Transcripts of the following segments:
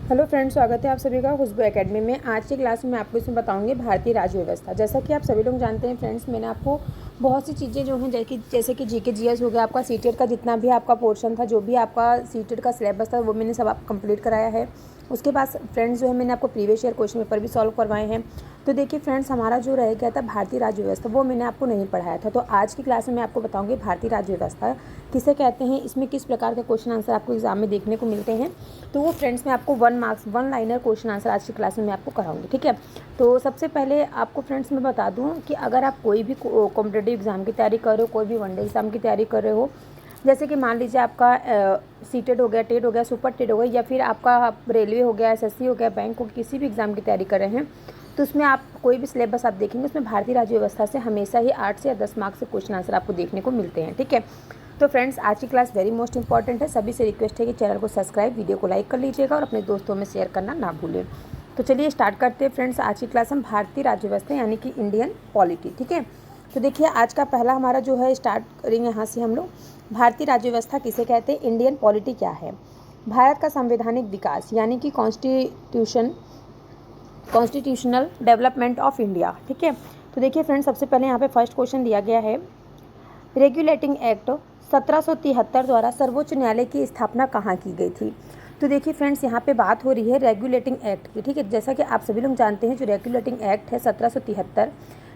Hello friends, स्वागत है आप सभी का खुशबू एकेडमी में। आज की क्लास में मैं आपको इसमें बताऊंगी भारतीय राज्य व्यवस्था। जैसा कि आप सभी लोग जानते हैं फ्रेंड्स, मैंने आपको बहुत सी चीज़ें जो हैं जैसे कि जीके जीएस हो गया, आपका सीटेट का जितना भी आपका पोर्शन था, जो भी आपका सीटेट का सिलेबस था, वो मैंने सब आप कंप्लीट कराया है। उसके बाद फ्रेंड्स जो है मैंने आपको प्रीवियस ईयर क्वेश्चन पेपर भी सॉल्व करवाए हैं। तो देखिए फ्रेंड्स, हमारा जो रह गया था भारतीय राज्य व्यवस्था, वो मैंने आपको नहीं पढ़ाया था। तो आज की क्लास में मैं आपको बताऊंगी भारतीय राज्य व्यवस्था किसे कहते हैं, इसमें किस प्रकार के क्वेश्चन आंसर आपको एग्जाम में देखने को मिलते हैं। तो वो फ्रेंड्स मैं आपको 1 मार्क्स 1 लाइनर क्वेश्चन आंसर आज की क्लास में मैं आपको कराऊंगी, ठीक है। तो सबसे पहले आपको फ्रेंड्स मैं बता दूं कि अगर आप कोई भी कॉम्पिटेटिव एग्जाम की तैयारी कर रहे हो, कोई भी वनडे एग्जाम की तैयारी कर रहे हो, जैसे कि मान लीजिए आपका सीटेट हो गया, टेट हो गया, सुपर टेट हो गया, या फिर आपका रेलवे हो गया, एसएससी हो गया, बैंक हो, किसी भी एग्जाम की तैयारी कर रहे हैं, तो उसमें आप कोई भी सिलेबस आप देखेंगे उसमें भारतीय राज्य व्यवस्था से हमेशा ही 8 से या 10 मार्क्स से क्वेश्चन आंसर आपको देखने को मिलते हैं, ठीक है। तो फ्रेंड्स, आज की क्लास वेरी मोस्ट इंपॉर्टेंट है। सभी से रिक्वेस्ट है कि चैनल को सब्सक्राइब, वीडियो को लाइक कर लीजिएगा और अपने दोस्तों में शेयर करना ना भूलें। तो चलिए स्टार्ट करते हैं फ्रेंड्स। आज की क्लास हम भारतीय राज्य व्यवस्था यानी कि इंडियन पॉलिटी, ठीक है। तो देखिए आज का पहला हमारा जो है स्टार्ट करेंगे यहाँ से हम लोग। भारतीय राज्य व्यवस्था किसे कहते हैं, इंडियन पॉलिटी क्या है। भारत का संवैधानिक विकास यानी कि कॉन्स्टिट्यूशनल डेवलपमेंट ऑफ इंडिया, ठीक है। तो देखिए फ्रेंड्स, सबसे पहले यहाँ पे फर्स्ट क्वेश्चन दिया गया है, रेगुलेटिंग एक्ट 1773 द्वारा सर्वोच्च न्यायालय की स्थापना कहाँ की गई थी। तो देखिए फ्रेंड्स, यहाँ पे बात हो रही है रेगुलेटिंग एक्ट की, ठीक है। जैसा कि आप सभी लोग जानते हैं, जो रेगुलेटिंग एक्ट है 1773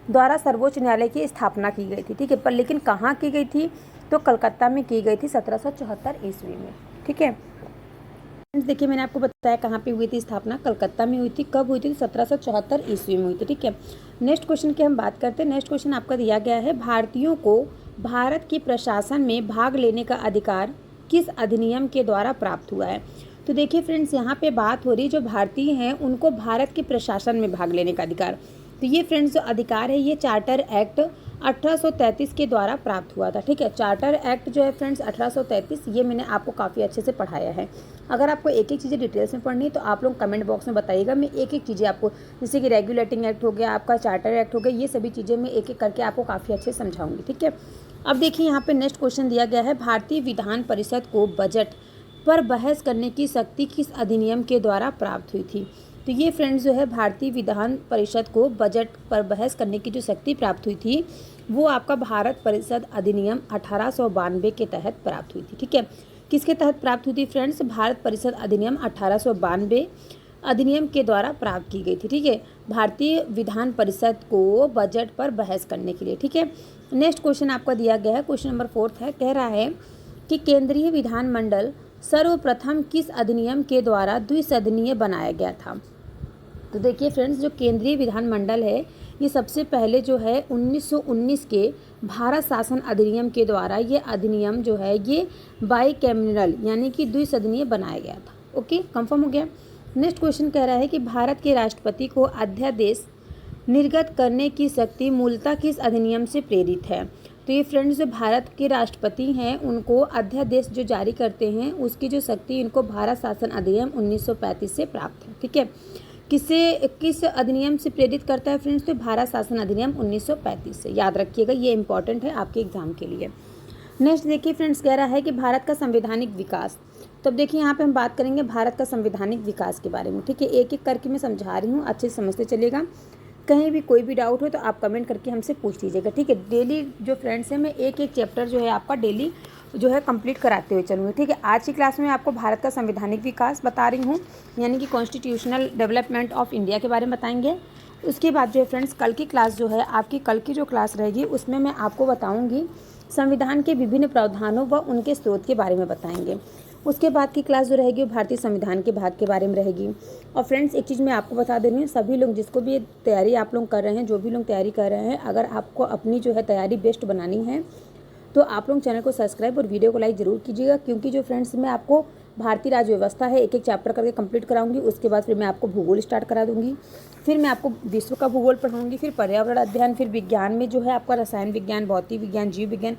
द्वारा सर्वोच्च न्यायालय की स्थापना की गई थी, ठीक है। पर लेकिन कहाँ की गई थी, तो कलकत्ता में की गई थी 1774 ईस्वी में, ठीक है। देखिए मैंने आपको बताया कहाँ पे हुई थी स्थापना, कलकत्ता में हुई थी। कब हुई थी, 1774 ईस्वी में हुई थी, ठीक है। नेक्स्ट क्वेश्चन की हम बात करते हैं। नेक्स्ट क्वेश्चन आपका दिया गया है, भारतीयों को भारत के प्रशासन में भाग लेने का अधिकार किस अधिनियम के द्वारा प्राप्त हुआ है। तो देखिए फ्रेंड्स, यहाँ पे बात हो रही है, जो भारतीय हैं उनको भारत के प्रशासन में भाग लेने का अधिकार। तो ये फ्रेंड्स जो अधिकार है, ये चार्टर एक्ट 1833 के द्वारा प्राप्त हुआ था, ठीक है। चार्टर एक्ट जो है फ्रेंड्स 1833, ये मैंने आपको काफ़ी अच्छे से पढ़ाया है। अगर आपको एक एक चीज़ें डिटेल्स में पढ़नी है तो आप लोग कमेंट बॉक्स में बताइएगा, मैं एक एक चीज़ें आपको, जैसे कि रेगुलेटिंग एक्ट हो गया, आपका चार्टर एक्ट हो गया, ये सभी चीज़ें मैं एक एक करके आपको काफ़ी अच्छे समझाऊंगी, ठीक है। अब देखिए यहाँ पे नेक्स्ट क्वेश्चन दिया गया है, भारतीय विधान परिषद को बजट पर बहस करने की शक्ति किस अधिनियम के द्वारा प्राप्त हुई थी। तो ये फ्रेंड्स जो है, भारतीय विधान परिषद को बजट पर बहस करने की जो शक्ति प्राप्त हुई थी, वो आपका भारत परिषद अधिनियम 1892 के तहत प्राप्त हुई थी, ठीक है। किसके तहत प्राप्त हुई थी फ्रेंड्स, भारत परिषद अधिनियम 1892 अधिनियम के द्वारा प्राप्त की गई थी, ठीक है। भारतीय विधान परिषद को बजट पर बहस करने के लिए, ठीक है। नेक्स्ट क्वेश्चन आपका दिया गया है, क्वेश्चन नंबर 4 है, कह रहा है कि केंद्रीय विधानमंडल सर्वप्रथम किस अधिनियम के द्वारा द्विसदनीय बनाया गया था। तो देखिए फ्रेंड्स, जो केंद्रीय विधानमंडल है, ये सबसे पहले जो है 1919 के भारत शासन अधिनियम के द्वारा ये अधिनियम जो है ये बाईकैमरल यानी कि द्विसदनीय बनाया गया था। ओके, कंफर्म हो गया। नेक्स्ट क्वेश्चन कह रहा है कि भारत के राष्ट्रपति को अध्यादेश निर्गत करने की शक्ति मूलतः किस अधिनियम से प्रेरित है। तो ये फ्रेंड्स, जो भारत के राष्ट्रपति हैं उनको अध्यादेश जो जारी करते हैं उसकी जो शक्ति इनको भारत शासन अधिनियम 1935 से प्राप्त है, ठीक है। किस अधिनियम से प्रेरित करता है फ्रेंड्स, तो भारत शासन अधिनियम 1935 से, याद रखिएगा, ये इंपॉर्टेंट है आपके एग्जाम के लिए। नेक्स्ट देखिए फ्रेंड्स, कह रहा है कि भारत का संवैधानिक विकास। तो अब देखिए यहाँ पे हम बात करेंगे भारत का संवैधानिक विकास के बारे में, ठीक है। एक एक करके मैं समझा रही हूँ, अच्छे से समझते चलेगा। कहीं भी कोई भी डाउट हो तो आप कमेंट करके हमसे पूछ लीजिएगा, ठीक है। डेली जो फ्रेंड्स हैं, मैं एक एक चैप्टर जो है आपका डेली जो है कंप्लीट कराते हुए चलूँगी, ठीक है। आज की क्लास में आपको भारत का संवैधानिक विकास बता रही हूँ, यानी कि कॉन्स्टिट्यूशनल डेवलपमेंट ऑफ इंडिया के बारे में बताएंगे। उसके बाद जो है फ्रेंड्स, कल की क्लास जो है आपकी, कल की जो क्लास रहेगी उसमें मैं आपको बताऊँगी संविधान के विभिन्न प्रावधानों व उनके स्रोत के बारे में बताएंगे। उसके बाद की क्लास जो रहेगी वो भारतीय संविधान के भाग के बारे में रहेगी। और फ्रेंड्स, एक चीज़ मैं आपको बता दे रही हूँ, सभी लोग जिसको भी तैयारी आप लोग कर रहे हैं, जो भी लोग तैयारी कर रहे हैं, अगर आपको अपनी जो है तैयारी बेस्ट बनानी है तो आप लोग चैनल को सब्सक्राइब और वीडियो को लाइक ज़रूर कीजिएगा, क्योंकि जो फ्रेंड्स मैं आपको भारतीय राज्य व्यवस्था है एक एक चैप्टर करके कंप्लीट कराऊंगी। उसके बाद फिर मैं आपको भूगोल स्टार्ट करा दूंगी, फिर मैं आपको विश्व का भूगोल पढ़ाऊंगी, फिर पर्यावरण अध्ययन, फिर विज्ञान में जो है आपका रसायन विज्ञान, भौतिक विज्ञान, जीव विज्ञान।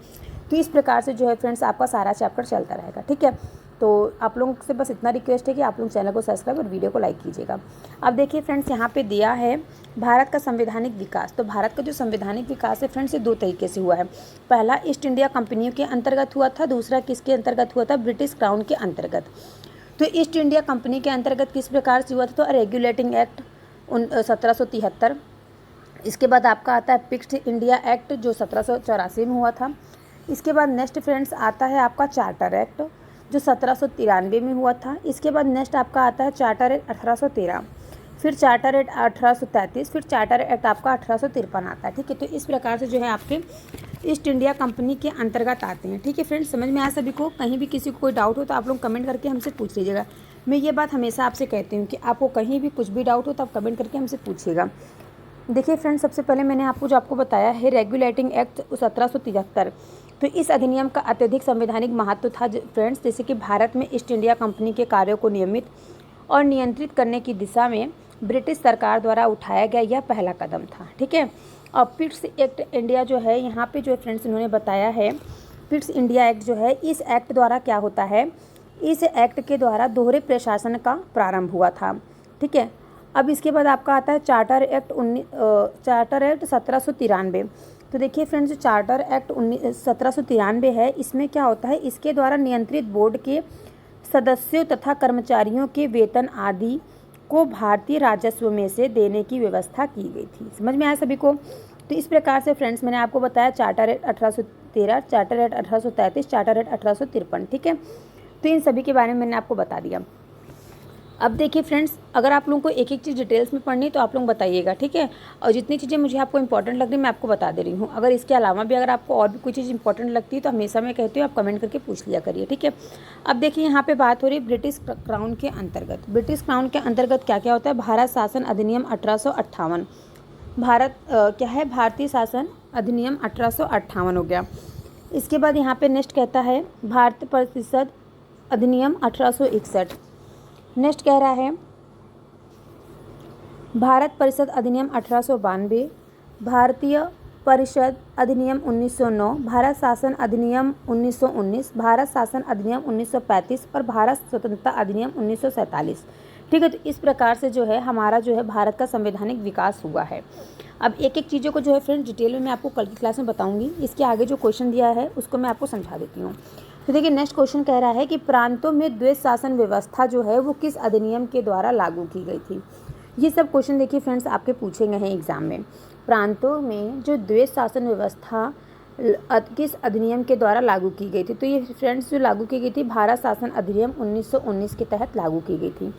तो इस प्रकार से जो है फ्रेंड्स आपका सारा चैप्टर चलता रहेगा, ठीक है। तो आप लोगों से बस इतना रिक्वेस्ट है कि आप लोग चैनल को सब्सक्राइब और वीडियो को लाइक कीजिएगा। अब देखिए फ्रेंड्स, यहाँ पे दिया है भारत का संवैधानिक विकास। तो भारत का जो संवैधानिक विकास है फ्रेंड्स, ये 2 तरीके से हुआ है। पहला ईस्ट इंडिया कंपनियों के अंतर्गत हुआ था, दूसरा किसके अंतर्गत हुआ था, ब्रिटिश क्राउन के अंतर्गत। तो ईस्ट इंडिया कंपनी के अंतर्गत किस प्रकार से हुआ था, तो रेगुलेटिंग एक्ट 1773। इसके बाद आपका आता है फिक्स्ड इंडिया एक्ट जो 1784 में हुआ था। इसके बाद नेक्स्ट फ्रेंड्स आता है आपका चार्टर एक्ट जो 1793 में हुआ था। इसके बाद नेक्स्ट आपका आता है चार्टर एक्ट 1813, फिर चार्टर एक्ट 1833, फिर चार्टर एक्ट आपका 1853 आता है। ठीक है, तो इस प्रकार से जो है आपके ईस्ट इंडिया कंपनी के अंतर्गत आते हैं। ठीक है फ्रेंड्स, समझ में आया सभी को? कहीं भी किसी को कोई डाउट हो तो आप लोग कमेंट करके हमसे पूछ लीजिएगा। मैं ये बात हमेशा आपसे कहती हूँ कि आपको कहीं भी कुछ भी डाउट हो तो आप कमेंट करके हमसे पूछिएगा। देखिए फ्रेंड्स, सबसे पहले मैंने आपको बताया है रेगुलेटिंग एक्ट 1773। तो इस अधिनियम का अत्यधिक संवैधानिक महत्व था फ्रेंड्स, जैसे कि भारत में ईस्ट इंडिया कंपनी के कार्यों को नियमित और नियंत्रित करने की दिशा में ब्रिटिश सरकार द्वारा उठाया गया यह पहला कदम था। ठीक है, और पिट्स एक्ट इंडिया जो है यहाँ पे जो फ्रेंड्स इन्होंने बताया है, पिट्स इंडिया एक्ट जो है, इस एक्ट द्वारा क्या होता है, इस एक्ट के द्वारा दोहरे प्रशासन का प्रारंभ हुआ था। ठीक है, अब इसके बाद आपका आता है चार्टर एक्ट 1793। तो देखिए फ्रेंड्स, जो चार्टर एक्ट 1793 है, इसमें क्या होता है, इसके द्वारा नियंत्रित बोर्ड के सदस्यों तथा कर्मचारियों के वेतन आदि को भारतीय राजस्व में से देने की व्यवस्था की गई थी। समझ में आया सभी को? तो इस प्रकार से फ्रेंड्स मैंने आपको बताया charter act 1813, charter act 1833, charter act 1853। ठीक है, तो इन सभी के बारे में मैंने आपको बता दिया। अब देखिए फ्रेंड्स, अगर आप लोगों को एक एक चीज़ डिटेल्स में पढ़नी है तो आप लोग बताइएगा। ठीक है, और जितनी चीज़ें मुझे आपको इंपॉर्टेंट लग रही है मैं आपको बता दे रही हूँ। अगर इसके अलावा भी अगर आपको और भी कोई चीज़ इंपॉर्टेंट लगती है तो हमेशा मैं कहती हूँ आप कमेंट करके पूछ लिया करिए। ठीक है, अब देखिए यहाँ पे बात हो रही है ब्रिटिश क्राउन के अंतर्गत। ब्रिटिश क्राउन के अंतर्गत क्या क्या होता है, भारत शासन अधिनियम 1858। क्या है, भारतीय शासन अधिनियम 1858 हो गया। इसके बाद यहाँ पे नेक्स्ट कहता है भारत परिषद अधिनियम 1861। नेक्स्ट कह रहा है भारत परिषद अधिनियम 1892, भारतीय परिषद अधिनियम 1909, भारत शासन अधिनियम 1919, भारत शासन अधिनियम 1935 और भारत स्वतंत्रता अधिनियम 1947। ठीक है, तो इस प्रकार से जो है हमारा जो है भारत का संवैधानिक विकास हुआ है। अब एक एक चीज़ों को जो है फ्रेंड्स डिटेल में मैं आपको कल की क्लास में बताऊंगी। इसके आगे जो क्वेश्चन दिया है उसको मैं आपको समझा देती हूँ। तो देखिए नेक्स्ट क्वेश्चन कह रहा है कि प्रांतों में द्वैध शासन व्यवस्था जो है वो किस अधिनियम के द्वारा लागू की गई थी। ये सब क्वेश्चन देखिए फ्रेंड्स आपके पूछे गए हैं एग्जाम में। प्रांतों में जो द्वैध शासन व्यवस्था किस अधिनियम के द्वारा लागू की गई थी, तो ये फ्रेंड्स जो लागू की गई थी भारत शासन अधिनियम 1919 के तहत लागू की गई थी।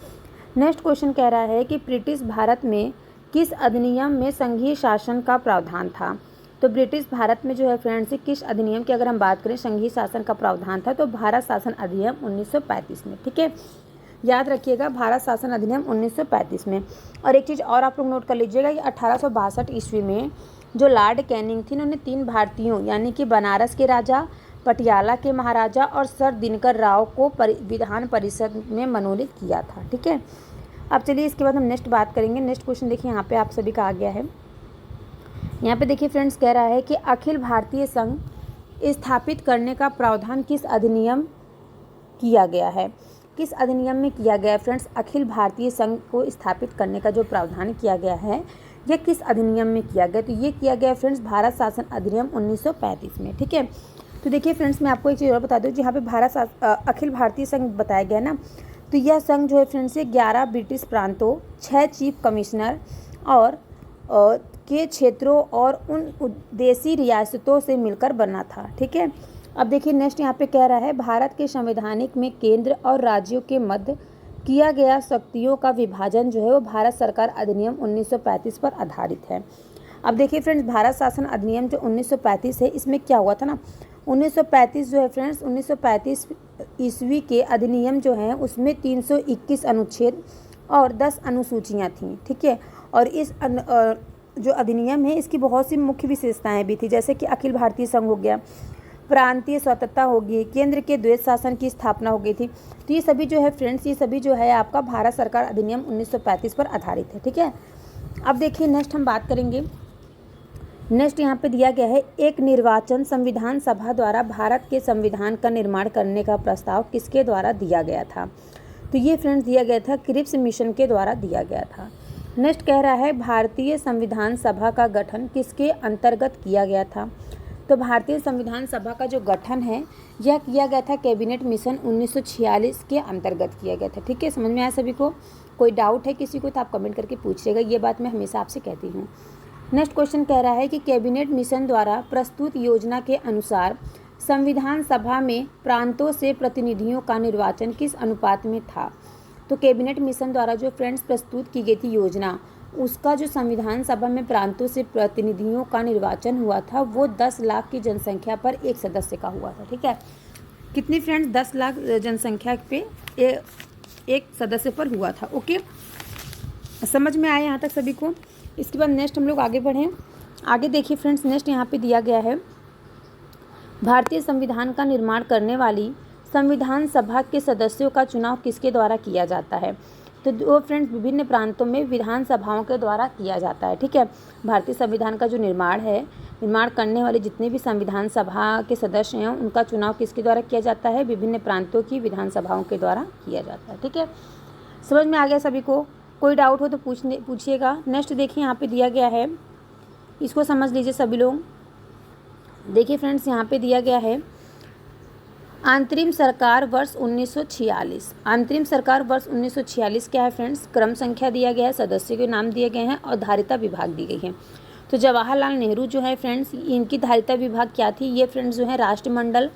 नेक्स्ट क्वेश्चन कह रहा है कि ब्रिटिश भारत में किस अधिनियम में संघीय शासन का प्रावधान था। तो ब्रिटिश भारत में जो है फ्रेंड्स किस अधिनियम की अगर हम बात करें संघीय शासन का प्रावधान था, तो भारत शासन अधिनियम 1935 में। ठीक है, याद रखिएगा भारत शासन अधिनियम 1935 में। और एक चीज़ और आप लोग नोट कर लीजिएगा कि 1862 ईस्वी में जो लॉर्ड कैनिंग थी उन्होंने 3 भारतीयों यानी कि बनारस के राजा, पटियाला के महाराजा और सर दिनकर राव को विधान परिषद में मनोनीत किया था। ठीक है, अब चलिए इसके बाद हम नेक्स्ट बात करेंगे। नेक्स्ट क्वेश्चन देखिए यहाँ पे आप सभी का आ गया है। यहाँ पे देखिए फ्रेंड्स कह रहा है कि अखिल भारतीय संघ स्थापित करने का प्रावधान किस अधिनियम किया गया है। किस अधिनियम में किया गया है फ्रेंड्स, अखिल भारतीय संघ को स्थापित करने का जो प्रावधान किया गया है यह किस अधिनियम में किया गया, तो ये किया गया फ्रेंड्स भारत शासन अधिनियम 1935 में। ठीक है, तो देखिए फ्रेंड्स मैं आपको एक चीज़ और बता दूँ, जहाँ पे अखिल भारतीय संघ बताया गया ना, तो यह संघ जो है फ्रेंड्स 11 ब्रिटिश प्रांतों, 6 चीफ कमिश्नर और के क्षेत्रों और उन देशी रियासतों से मिलकर बना था। ठीक है, अब देखिए नेक्स्ट यहाँ पे कह रहा है भारत के संवैधानिक में केंद्र और राज्यों के मध्य किया गया शक्तियों का विभाजन जो है वो भारत सरकार अधिनियम 1935 पर आधारित है। अब देखिए फ्रेंड्स भारत शासन अधिनियम जो 1935 है, इसमें क्या हुआ था ना, 1935 जो है फ्रेंड्स 1935 ईस्वी के अधिनियम जो हैं उसमें 321 अनुच्छेद और 10 अनुसूचियाँ थीं। ठीक है, और इस जो अधिनियम है इसकी बहुत सी मुख्य विशेषताएं भी थी, जैसे कि अखिल भारतीय संघ हो गया, प्रांतीय स्वतंत्रता होगी, केंद्र के द्वैध शासन की स्थापना हो गई थी। तो ये सभी जो है फ्रेंड्स, ये सभी जो है आपका भारत सरकार अधिनियम 1935 पर आधारित है। ठीक है, अब देखिए नेक्स्ट हम बात करेंगे। नेक्स्ट यहाँ पे दिया गया है एक निर्वाचन संविधान सभा द्वारा भारत के संविधान का निर्माण करने का प्रस्ताव किसके द्वारा दिया गया था। तो ये फ्रेंड्स दिया गया था क्रिप्स मिशन के द्वारा दिया गया था। नेक्स्ट कह रहा है भारतीय संविधान सभा का गठन किसके अंतर्गत किया गया था। तो भारतीय संविधान सभा का जो गठन है यह किया गया था कैबिनेट मिशन 1946 के अंतर्गत किया गया था। ठीक है, समझ में आया सभी को? कोई डाउट है किसी को तो आप कमेंट करके पूछिएगा, ये बात मैं हमेशा आपसे कहती हूँ। नेक्स्ट क्वेश्चन कह रहा है कि कैबिनेट मिशन द्वारा प्रस्तुत योजना के अनुसार संविधान सभा में प्रांतों से प्रतिनिधियों का निर्वाचन किस अनुपात में था? तो कैबिनेट मिशन द्वारा जो फ्रेंड्स प्रस्तुत की गई थी योजना, उसका जो संविधान सभा में प्रांतों से प्रतिनिधियों का निर्वाचन हुआ था वो 10 लाख की जनसंख्या पर एक सदस्य का हुआ था। ठीक है, कितनी फ्रेंड्स? 10 लाख जनसंख्या पे एक सदस्य पर हुआ था। ओके, समझ में आया यहाँ तक सभी को? इसके बाद नेक्स्ट हम लोग आगे बढ़ें। आगे देखिए फ्रेंड्स, नेक्स्ट यहाँ पे दिया गया है भारतीय संविधान का निर्माण करने वाली संविधान सभा के सदस्यों का चुनाव किसके द्वारा किया जाता है? तो वो फ्रेंड्स विभिन्न प्रांतों में विधानसभाओं के द्वारा किया जाता है। ठीक है, भारतीय संविधान का जो निर्माण करने वाले जितने भी संविधान सभा के सदस्य हैं उनका चुनाव किसके द्वारा किया जाता है? विभिन्न प्रांतों की विधानसभाओं के द्वारा किया जाता है। ठीक है, समझ में आ गया सभी को? कोई डाउट हो तो पूछिएगा। नेक्स्ट देखिए यहाँ पे दिया गया है, इसको समझ लीजिए सभी लोग। देखिए फ्रेंड्स, यहाँ पे दिया गया है अंतरिम सरकार वर्ष 1946। अंतरिम सरकार वर्ष 1946 क्या है फ्रेंड्स? क्रम संख्या दिया गया है, सदस्य के नाम दिए गए हैं और धारिता विभाग दी गई है। तो जवाहरलाल नेहरू जो है फ्रेंड्स, इनकी धारिता विभाग क्या थी? ये फ्रेंड्स जो है राष्ट्रमंडल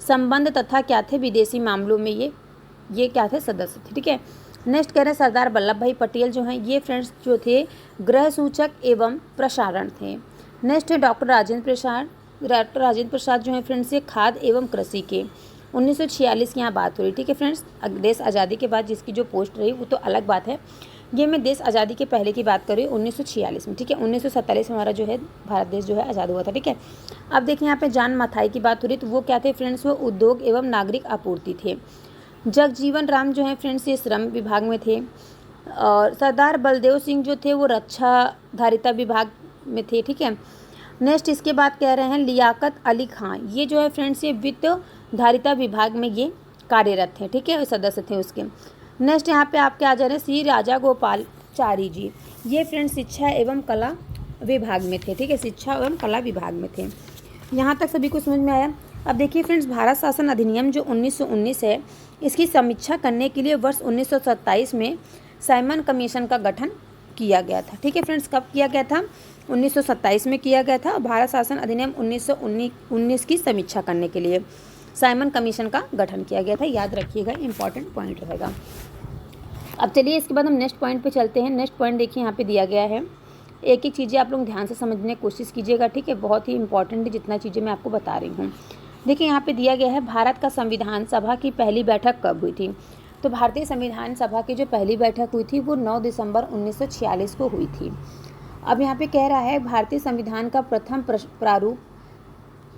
संबंध तथा क्या थे? विदेशी मामलों में ये क्या थे? सदस्य थे। ठीक है, नेक्स्ट कह रहे हैं सरदार वल्लभ भाई पटेल जो हैं, ये फ्रेंड्स जो थे गृह सूचक एवं प्रसारण थे। नेक्स्ट है डॉक्टर राजेंद्र प्रसाद। डॉक्टर राजेंद्र प्रसाद जो है फ्रेंड्स ये खाद्य एवं कृषि के 1946 की यहाँ बात हो रही। ठीक है फ्रेंड्स, देश आज़ादी के बाद जिसकी जो पोस्ट रही वो तो अलग बात है, ये मैं देश आज़ादी के पहले की बात कर रही हूँ 1946 में। ठीक है, 1947 में हमारा जो है भारत देश जो है आज़ाद हुआ था। ठीक है, अब देखिए यहाँ पे जान मथाई की बात हो रही, तो वो क्या थे फ्रेंड्स? वो उद्योग एवं नागरिक आपूर्ति थे। जगजीवन राम जो है फ्रेंड्स ये श्रम विभाग में थे। और सरदार बलदेव सिंह जो थे वो रक्षा धारिता विभाग में थे। ठीक है, नेक्स्ट इसके बाद कह रहे हैं लियाकत अली खां, ये जो है फ्रेंड्स ये वित्त धारिता विभाग में ये कार्यरत थे। ठीक है, सदस्य थे उसके। नेक्स्ट यहाँ पे आपके आ जा रहे हैं श्री राजा गोपालचारी जी, ये फ्रेंड्स शिक्षा एवं कला विभाग में थे। ठीक है, शिक्षा एवं कला विभाग में थे। यहाँ तक सभी को समझ में आया? अब देखिए फ्रेंड्स, भारत शासन अधिनियम जो 1919 है, इसकी समीक्षा करने के लिए वर्ष 1927 में साइमन कमीशन का गठन किया गया था। ठीक है फ्रेंड्स, कब किया गया था? 1927 में किया गया था। भारत शासन अधिनियम 1919 की समीक्षा करने के लिए साइमन कमीशन का गठन किया गया था। याद रखिएगा, इंपॉर्टेंट पॉइंट रहेगा। अब चलिए इसके बाद हम नेक्स्ट पॉइंट पे चलते हैं। नेक्स्ट पॉइंट देखिए यहाँ पे दिया गया है, एक एक चीज़ें आप लोग ध्यान से समझने की कोशिश कीजिएगा। ठीक है, बहुत ही इंपॉर्टेंट है जितना चीज़ें मैं आपको बता रही हूँ। देखिए यहाँ पे दिया गया है भारत का संविधान सभा की पहली बैठक कब हुई थी? तो भारतीय संविधान सभा की जो पहली बैठक हुई थी वो 9 दिसंबर 1946 को हुई थी। अब यहाँ पे कह रहा है भारतीय संविधान का प्रथम प्रारूप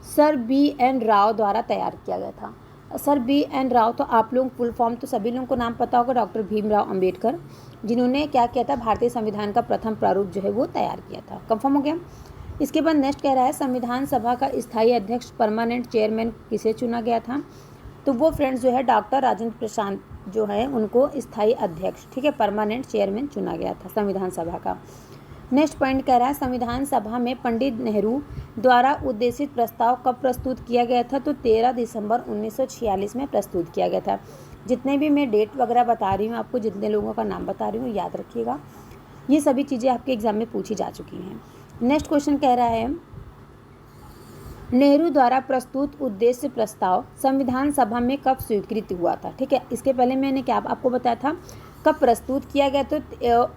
सर BN राव द्वारा तैयार किया गया था। सर BN राव, तो आप लोग फुल फॉर्म तो सभी लोगों को नाम पता होगा, डॉक्टर भीमराव अंबेडकर, जिन्होंने क्या किया था? भारतीय संविधान का प्रथम प्रारूप जो है वो तैयार किया था। कंफर्म हो गया? इसके बाद नेक्स्ट कह रहा है संविधान सभा का स्थायी अध्यक्ष परमानेंट चेयरमैन किसे चुना गया था? तो वो फ्रेंड्स जो है डॉक्टर राजेंद्र प्रसाद जो है उनको स्थायी अध्यक्ष, ठीक है, परमानेंट चेयरमैन चुना गया था संविधान सभा का। नेक्स्ट पॉइंट कह रहा है संविधान सभा में पंडित नेहरू द्वारा उद्देशित प्रस्ताव कब प्रस्तुत किया गया था? तो 13 दिसंबर 1946 में प्रस्तुत किया गया था। जितने भी मैं डेट वगैरह बता रही हूँ आपको, जितने लोगों का नाम बता रही हूँ, याद रखिएगा, ये सभी चीज़ें आपके एग्जाम में पूछी जा चुकी हैं। नेक्स्ट क्वेश्चन कह रहा है नेहरू द्वारा प्रस्तुत उद्देश्य प्रस्ताव संविधान सभा में कब स्वीकृत हुआ था? ठीक है, इसके पहले मैंने क्या आपको बताया था कब प्रस्तुत किया गया? तो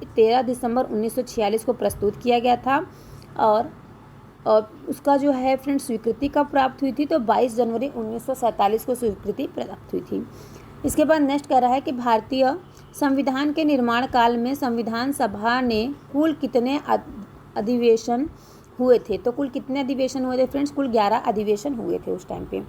13 दिसंबर 1946 को प्रस्तुत किया गया था। और उसका जो है फ्रेंड स्वीकृति कब प्राप्त हुई थी? तो 22 जनवरी 1947 को स्वीकृति प्राप्त हुई थी। इसके बाद नेक्स्ट कह रहा है कि भारतीय संविधान के निर्माण काल में संविधान सभा ने कुल कितने अधिवेशन हुए थे? तो कुल कितने अधिवेशन हुए थे फ्रेंड्स? कुल 11 अधिवेशन हुए थे उस टाइम पे।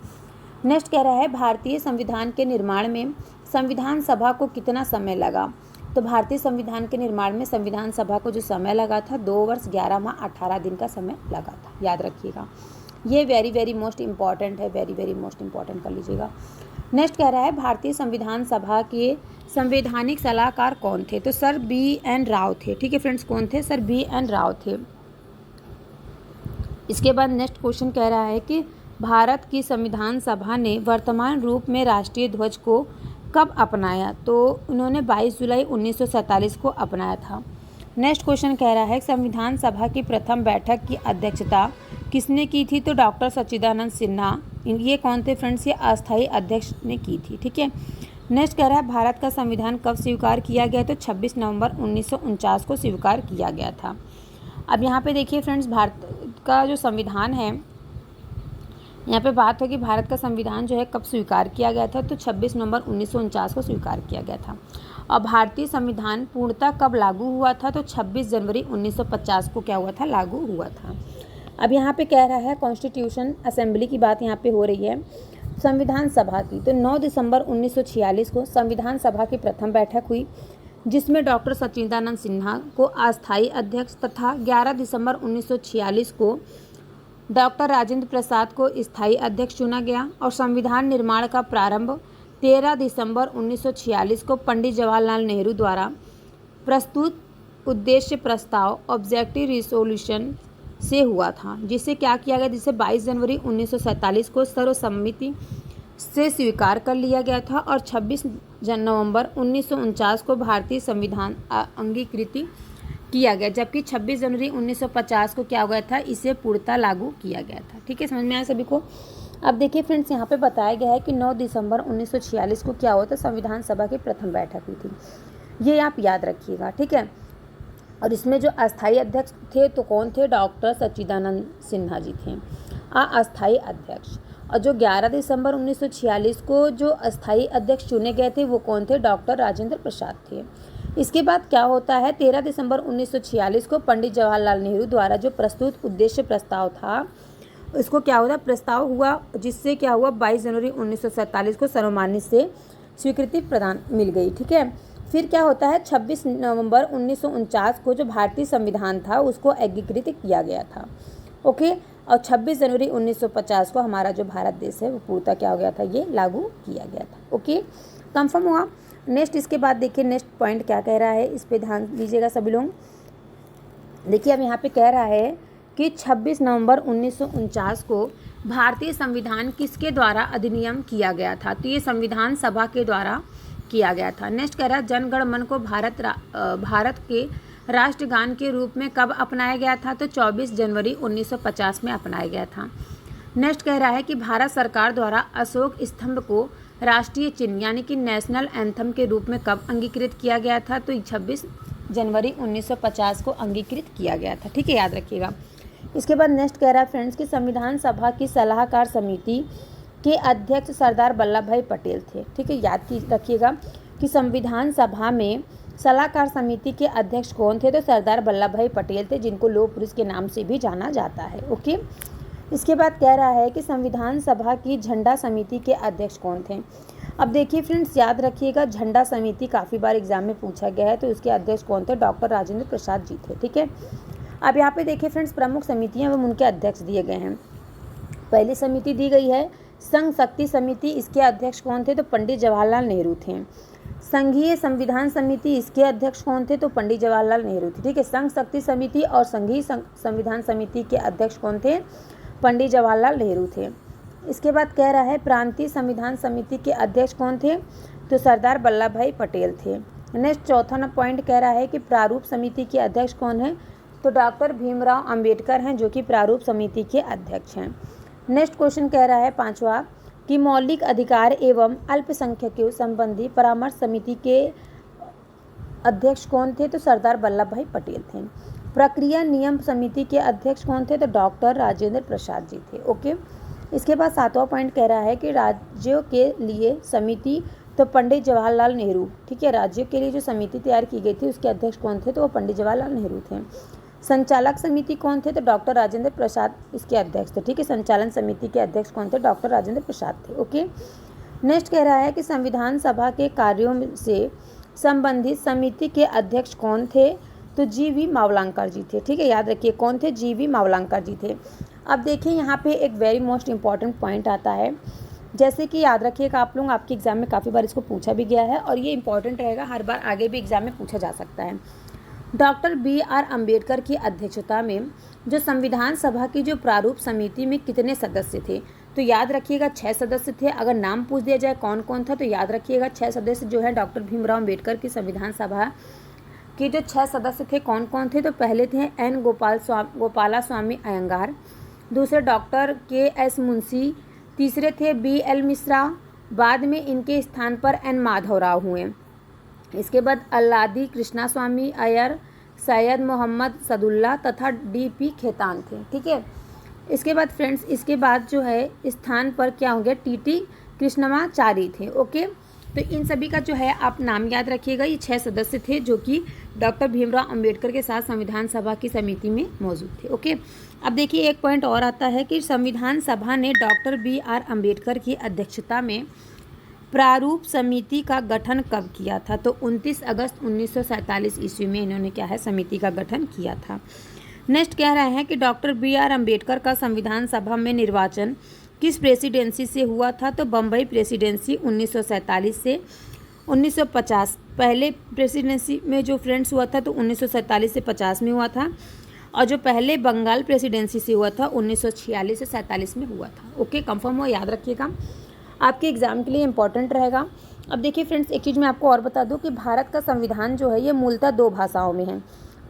नेक्स्ट कह रहा है भारतीय संविधान के निर्माण में संविधान सभा को कितना समय लगा? तो भारतीय संविधान के निर्माण में संविधान सभा को जो समय लगा था 2 वर्ष 11 माह 18 दिन का समय लगा था। याद रखिएगा, ये वेरी मोस्ट इंपॉर्टेंट है, वेरी मोस्ट इंपॉर्टेंट कर लीजिएगा। नेक्स्ट कह रहा है भारतीय संविधान सभा के संवैधानिक सलाहकार कौन थे? तो सर BN राव थे। ठीक है फ्रेंड्स, कौन थे? सर BN राव थे। इसके बाद नेक्स्ट क्वेश्चन कह रहा है कि भारत की संविधान सभा ने वर्तमान रूप में राष्ट्रीय ध्वज को कब अपनाया? तो उन्होंने 22 जुलाई 1947 को अपनाया था। नेक्स्ट क्वेश्चन कह रहा है संविधान सभा की प्रथम बैठक की अध्यक्षता किसने की थी? तो डॉक्टर सच्चिदानंद सिन्हा। ये कौन थे फ्रेंड्स? ये अस्थायी अध्यक्ष ने की थी। ठीक है। नेक्स्ट कह रहा है भारत का संविधान कब स्वीकार किया गया? तो 26 नवंबर 1949 को स्वीकार किया गया था। अब यहाँ पे देखिए फ्रेंड्स, भारत का जो संविधान है, यहाँ पे बात होगी भारत का संविधान जो है कब स्वीकार किया गया था? तो 26 नवंबर 1949 को स्वीकार किया गया था। और भारतीय संविधान पूर्णतः कब लागू हुआ था? तो 26 जनवरी 1950 को क्या हुआ था? लागू हुआ था। अब यहाँ पे कह रहा है कॉन्स्टिट्यूशन असेंबली की बात यहाँ पे हो रही है, संविधान सभा की। तो 9 दिसंबर 1946 को संविधान सभा की प्रथम बैठक हुई, जिसमें डॉक्टर सच्चिदानंद सिन्हा को अस्थायी अध्यक्ष तथा 11 दिसंबर 1946 को डॉक्टर राजेंद्र प्रसाद को स्थायी अध्यक्ष चुना गया। और संविधान निर्माण का प्रारंभ 13 दिसंबर 1946 को पंडित जवाहरलाल नेहरू द्वारा प्रस्तुत उद्देश्य प्रस्ताव ऑब्जेक्टिव रिसोल्यूशन से हुआ था, जिसे क्या किया गया, जिसे 22 जनवरी 1947 को सर्वसम्मति से स्वीकार कर लिया गया था। और 26 नवंबर 1949 को भारतीय संविधान अंगीकृत किया गया, जबकि 26 जनवरी 1950 को क्या हो गया था? इसे पूर्णतः लागू किया गया था। ठीक है, समझ में आया सभी को? अब देखिए फ्रेंड्स, यहाँ पे बताया गया है कि 9 दिसंबर 1946 को क्या हुआ था? संविधान सभा की प्रथम बैठक हुई थी। ये आप याद रखिएगा। ठीक है। और इसमें जो अस्थायी अध्यक्ष थे तो कौन थे? डॉक्टर सच्चिदानंद सिन्हा जी थे अस्थायी अध्यक्ष। और जो 11 दिसंबर 1946 को जो अस्थायी अध्यक्ष चुने गए थे वो कौन थे? डॉक्टर राजेंद्र प्रसाद थे। इसके बाद क्या होता है? 13 दिसंबर 1946 को पंडित जवाहरलाल नेहरू द्वारा जो प्रस्तुत उद्देश्य प्रस्ताव था, इसको क्या हुआ? प्रस्ताव हुआ, जिससे क्या हुआ? 22 जनवरी 1947 को सर्वमान्य से स्वीकृति प्रदान मिल गई। ठीक है। फिर क्या होता है? 26 नवंबर 1949 को जो भारतीय संविधान था उसको एकीकृत किया गया था। ओके। और 26 जनवरी 1950 को हमारा जो भारत देश है वो पूर्णतः क्या हो गया था? ये लागू किया गया था। ओके, कंफर्म हुआ? नेक्स्ट इसके बाद देखिए नेक्स्ट पॉइंट क्या कह रहा है, इस पे ध्यान दीजिएगा सभी लोग। देखिए अब यहाँ पे कह रहा है कि 26 नवंबर 1949 को भारतीय संविधान किसके द्वारा अधिनियम किया गया था? तो ये संविधान सभा के द्वारा किया गया था। नेक्स्ट कह रहा है जन गण मन को भारत के राष्ट्रगान के रूप में कब अपनाया गया था? तो 24 जनवरी 1950 में अपनाया गया था। नेक्स्ट कह रहा है कि भारत सरकार द्वारा अशोक स्तंभ को राष्ट्रीय चिन्ह यानी कि नेशनल एंथम के रूप में कब अंगीकृत किया गया था? तो 26 जनवरी 1950 को अंगीकृत किया गया था। ठीक है, याद रखिएगा। इसके बाद नेक्स्ट कह रहा है फ्रेंड्स कि संविधान सभा की सलाहकार समिति के अध्यक्ष सरदार वल्लभ भाई पटेल थे। ठीक है, याद रखिएगा कि संविधान सभा में सलाहकार समिति के अध्यक्ष कौन थे? तो सरदार वल्लभ भाई पटेल थे, जिनको लौह पुरुष के नाम से भी जाना जाता है। ओके। इसके बाद कह रहा है कि संविधान सभा की झंडा समिति के अध्यक्ष कौन थे? अब देखिए फ्रेंड्स, याद रखिएगा झंडा समिति काफ़ी बार एग्जाम में पूछा गया है, तो इसके अध्यक्ष कौन थे? डॉक्टर राजेंद्र प्रसाद जी थे। ठीक है। अब यहाँ पे देखिए फ्रेंड्स, प्रमुख समितियाँ एवं उनके अध्यक्ष दिए गए हैं। पहली समिति दी गई है संघ शक्ति समिति, इसके अध्यक्ष कौन थे? तो पंडित जवाहरलाल नेहरू थे। संघीय संविधान समिति, इसके अध्यक्ष कौन थे? तो पंडित जवाहरलाल नेहरू थे। ठीक है। संघ शक्ति समिति और संघीय संविधान समिति के अध्यक्ष कौन थे? पंडित जवाहरलाल नेहरू थे। इसके बाद कह रहा है प्रांतीय संविधान समिति के अध्यक्ष कौन थे? तो सरदार वल्लभ भाई पटेल थे। नेक्स्ट चौथा पॉइंट कह रहा है कि प्रारूप समिति के अध्यक्ष कौन है? तो डॉक्टर भीमराव अंबेडकर हैं, जो कि प्रारूप समिति के अध्यक्ष हैं। नेक्स्ट क्वेश्चन कह रहा है पांचवा कि मौलिक अधिकार एवं अल्पसंख्यकों संबंधी परामर्श समिति के अध्यक्ष कौन थे? तो सरदार वल्लभ भाई पटेल थे। प्रक्रिया नियम समिति के अध्यक्ष कौन थे? तो डॉक्टर राजेंद्र प्रसाद जी थे। ओके। इसके बाद सातवां पॉइंट कह रहा है कि राज्यों के लिए समिति, तो पंडित जवाहरलाल नेहरू। ठीक है। राज्यों के लिए जो समिति तैयार की गई थी उसके अध्यक्ष कौन थे? तो वो पंडित जवाहरलाल नेहरू थे। संचालक समिति कौन थे? तो डॉक्टर राजेंद्र प्रसाद इसके अध्यक्ष थे। ठीक है। संचालन समिति के अध्यक्ष कौन थे? डॉक्टर राजेंद्र प्रसाद थे। ओके। नेक्स्ट कह रहा है कि संविधान सभा के कार्यों से संबंधित समिति के अध्यक्ष कौन थे? तो जी.वी. मावलंकर जी थे। ठीक है, याद रखिए कौन थे? जी.वी. मावलंकर जी थे। अब देखिए यहाँ पे एक वेरी मोस्ट इंपॉर्टेंट पॉइंट आता है, जैसे कि याद रखिएगा आप लोग, आपके एग्जाम में काफ़ी बार इसको पूछा भी गया है और ये इंपॉर्टेंट रहेगा, हर बार आगे भी एग्जाम में पूछा जा सकता है। Doctor B.R. अम्बेडकर की अध्यक्षता में जो संविधान सभा की जो प्रारूप समिति में कितने सदस्य थे? तो याद रखिएगा 6 सदस्य थे। अगर नाम पूछ दिया जाए कौन कौन था, तो याद रखिएगा 6 सदस्य जो है डॉक्टर भीमराव अम्बेडकर की संविधान सभा के जो 6 सदस्य थे कौन कौन थे? तो पहले थे N. गोपाला स्वामी अयंगार, दूसरे डॉक्टर K.S. मुंशी, तीसरे थे B.L. मिश्रा, बाद में इनके स्थान पर N. माधवराव हुए। इसके बाद अल्लादी कृष्णा स्वामी अय्यर, सैयद मोहम्मद सदुल्ला तथा D.P. खेतान थे। ठीक है, इसके बाद फ्रेंड्स इसके बाद जो है स्थान पर क्या हो गया, T.T. कृष्णमाचारी थे। ओके, तो इन सभी का जो है आप नाम याद रखिएगा। ये 6 सदस्य थे जो कि डॉक्टर भीमराव अंबेडकर के साथ संविधान सभा की समिति में मौजूद थे। ओके, अब देखिए एक पॉइंट और आता है कि संविधान सभा ने डॉक्टर B.R. अम्बेडकर की अध्यक्षता में प्रारूप समिति का गठन कब किया था? तो 29 अगस्त 1947 ईस्वी में इन्होंने क्या है, समिति का गठन किया था। नेक्स्ट कह रहे हैं कि डॉक्टर B.R. अम्बेडकर का संविधान सभा में निर्वाचन किस प्रेसिडेंसी से हुआ था? तो बम्बई प्रेसिडेंसी 1947 से 1950। पहले प्रेसिडेंसी में जो फ्रेंड्स हुआ था तो 1947 से 50 में हुआ था, और जो पहले बंगाल प्रेसिडेंसी से हुआ था 1946 से 47 में हुआ था। ओके, कंफर्म हो, याद रखिएगा, आपके एग्जाम के लिए इंपॉर्टेंट रहेगा। अब देखिए फ्रेंड्स एक चीज़ मैं आपको और बता दूं कि भारत का संविधान जो है ये मूलतः 2 भाषाओं में है।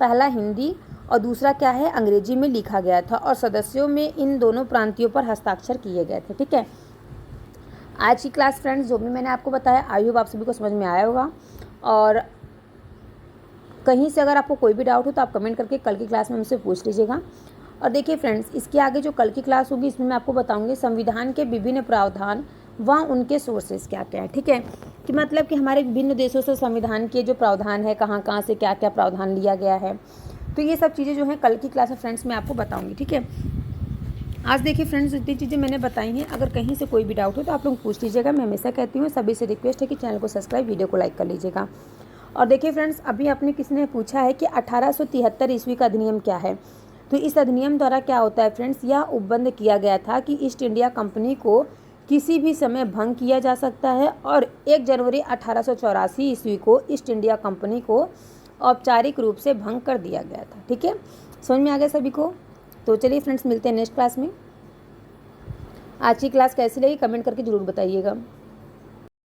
पहला हिंदी और दूसरा क्या है, अंग्रेजी में लिखा गया था, और सदस्यों में इन दोनों प्रांतियों पर हस्ताक्षर किए गए थे। ठीक है, आज की क्लास फ्रेंड्स जो भी मैंने आपको बताया आई होप आप सभी को समझ में आया होगा, और कहीं से अगर आपको कोई भी डाउट हो तो आप कमेंट करके कल की क्लास में मुझसे पूछ लीजिएगा। और देखिए फ्रेंड्स इसके आगे जो कल की क्लास होगी इसमें मैं आपको बताऊंगी संविधान के विभिन्न प्रावधान व उनके सोर्सेज क्या क्या है। ठीक है, कि मतलब कि हमारे विभिन्न देशों से संविधान के जो प्रावधान है कहाँ कहाँ से क्या क्या प्रावधान लिया गया है, तो ये सब चीज़ें जो हैं कल की क्लास में फ्रेंड्स मैं आपको बताऊंगी। ठीक है, आज देखिए फ्रेंड्स जितनी चीज़ें मैंने बताई हैं, अगर कहीं से कोई भी डाउट हो तो आप लोग पूछ लीजिएगा। मैं हमेशा कहती हूँ सभी से रिक्वेस्ट है कि चैनल को सब्सक्राइब, वीडियो को लाइक कर लीजिएगा। और देखिए फ्रेंड्स अभी आपने किसने पूछा है कि 1873 ईस्वी का अधिनियम क्या है? तो इस अधिनियम द्वारा क्या होता है फ्रेंड्स, यह उपबंध किया गया था कि ईस्ट इंडिया कंपनी को किसी भी समय भंग किया जा सकता है, और 1 जनवरी 1884 ईस्वी को ईस्ट इंडिया कंपनी को औपचारिक रूप से भंग कर दिया गया था। ठीक है, समझ में आ गया सभी को? तो चलिए फ्रेंड्स मिलते हैं नेक्स्ट क्लास में। आज की क्लास कैसी लगी कमेंट करके ज़रूर बताइएगा।